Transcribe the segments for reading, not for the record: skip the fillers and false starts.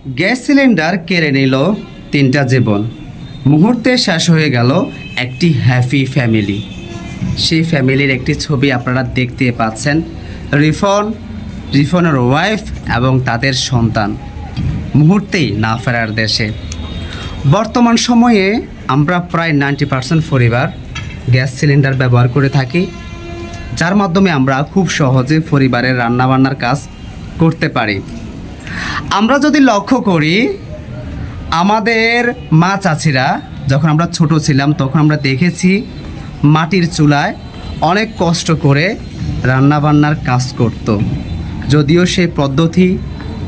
Gas cylinder কেড়ে নিল 3টা জীবন। মুহূর্তে শেষ হয়ে গেল একটি হ্যাপি ফ্যামিলি। সেই ফ্যামিলির একটি ছবি আপনারা দেখতে পাচ্ছেন। রিফনের ওয়াইফ এবং তাদের সন্তান মুহূর্তেই না ফেরার দেশে। বর্তমান সময়ে আমরা প্রায় 90% পরিবার গ্যাস সিলিন্ডার ব্যবহার করে থাকি, যার মাধ্যমে আমরা খুব সহজে পরিবারের রান্নাবান্নার কাজ করতে পারি। আমরা যদি লক্ষ্য করি, আমাদের মা চাচিরা যখন আমরা ছোট ছিলাম তখন আমরা দেখেছি মাটির চুলায় অনেক কষ্ট করে রান্নাবান্নার কাজ করত। যদিও সেই পদ্ধতি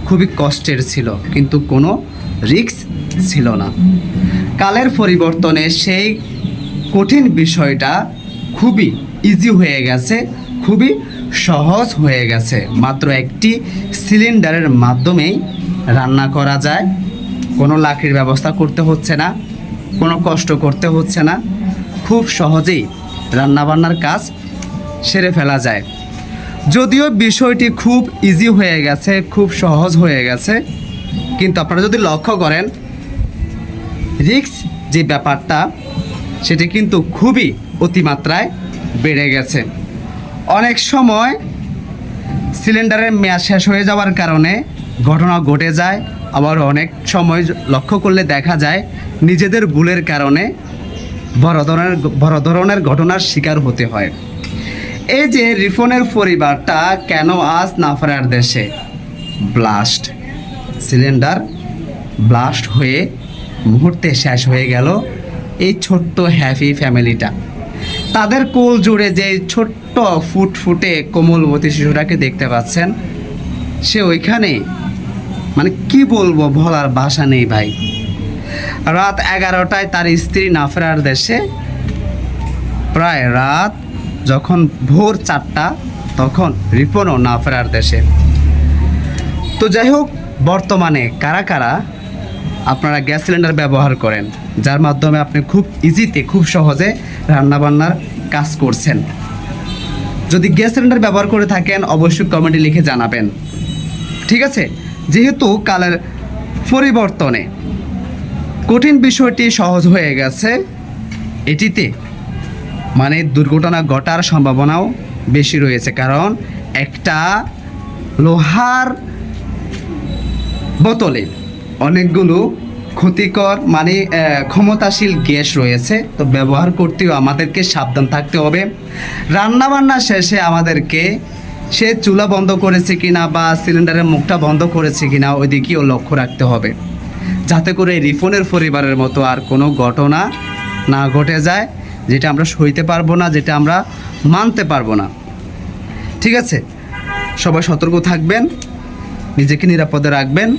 খুবই কষ্টের ছিল, কিন্তু কোনো রিস্ক ছিল না। কালের পরিবর্তনে সেই কঠিন বিষয়টা খুবই ইজি হয়ে গেছে, খুবই সহজ হয়ে গেছে। মাত্র একটি সিলিন্ডারের মাধ্যমেই রান্না করা যায়। কোনো লাকড়ির ব্যবস্থা করতে হচ্ছে না, কোনো কষ্ট করতে হচ্ছে না, খুব সহজেই রান্নাবান্নার কাজ সেরে ফেলা যায়। যদিও বিষয়টি খুব ইজি হয়ে গেছে, খুব সহজ হয়ে গেছে, কিন্তু আপনারা যদি লক্ষ্য করেন রিস্ক যে ব্যাপারটা সেটি কিন্তু খুবই অতিমাত্রায় বেড়ে গেছে। অনেক সময় সিলিন্ডারের মেয়াদ শেষ হয়ে যাওয়ার কারণে ঘটনা ঘটে যায়, আবার অনেক সময় লক্ষ্য করলে দেখা যায় নিজেদের ভুলের কারণে বড় ধরনের ঘটনার শিকার হতে হয়। এই যে রিফনের পরিবারটা কেন আজ না ফেরার দেশে? সিলিন্ডার ব্লাস্ট হয়ে মুহূর্তে শেষ হয়ে গেল এই ছোট্ট হ্যাপি ফ্যামিলিটা। তাদের কোল জুড়ে যে ছোট্ট ফুটফুটে কোমলবতী শিশুটাকে দেখতে পাচ্ছেন, সে ওইখানে মানে কি বলবো, বলার ভাষা নেই ভাই। রাত 11টায় তার স্ত্রী না ফেরার দেশে, প্রায় রাত যখন ভোর 4টা তখন রিপনও না ফেরার দেশে। তো যাই হোক, বর্তমানে কারা কারা আপনারা গ্যাস সিলিন্ডার ব্যবহার করেন, যার মাধ্যমে আপনি খুব ইজিতে খুব সহজে রান্নাবান্নার কাজ করছেন? যদি গ্যাস সিলিন্ডার ব্যবহার করে থাকেন অবশ্যই কমেন্টে লিখে জানাবেন, ঠিক আছে? যেহেতু কালের পরিবর্তনে কঠিন বিষয়টি সহজ হয়ে গেছে, এটিতে মানে দুর্ঘটনা ঘটার সম্ভাবনাও বেশি রয়েছে। কারণ একটা লোহার বোতলে অনেকগুলো ক্ষতিকর মানে ক্ষমতাশীল গ্যাস রয়েছে। তো ব্যবহার করতেও আমাদেরকে সাবধান থাকতে হবে। রান্নাবান্না শেষে আমাদেরকে সে চুলা বন্ধ করেছে কিনা বা সিলিন্ডারের মুখটা বন্ধ করেছে কিনা ওই দিকেও লক্ষ্য রাখতে হবে, যাতে করে রিফনের পরিবারের মতো আর কোনো ঘটনা না ঘটে যায়, যেটা আমরা সইতে পারবো না, যেটা আমরা মানতে পারবো না। ঠিক আছে, সবাই সতর্ক থাকবেন, নিজেকে নিরাপদে রাখবেন।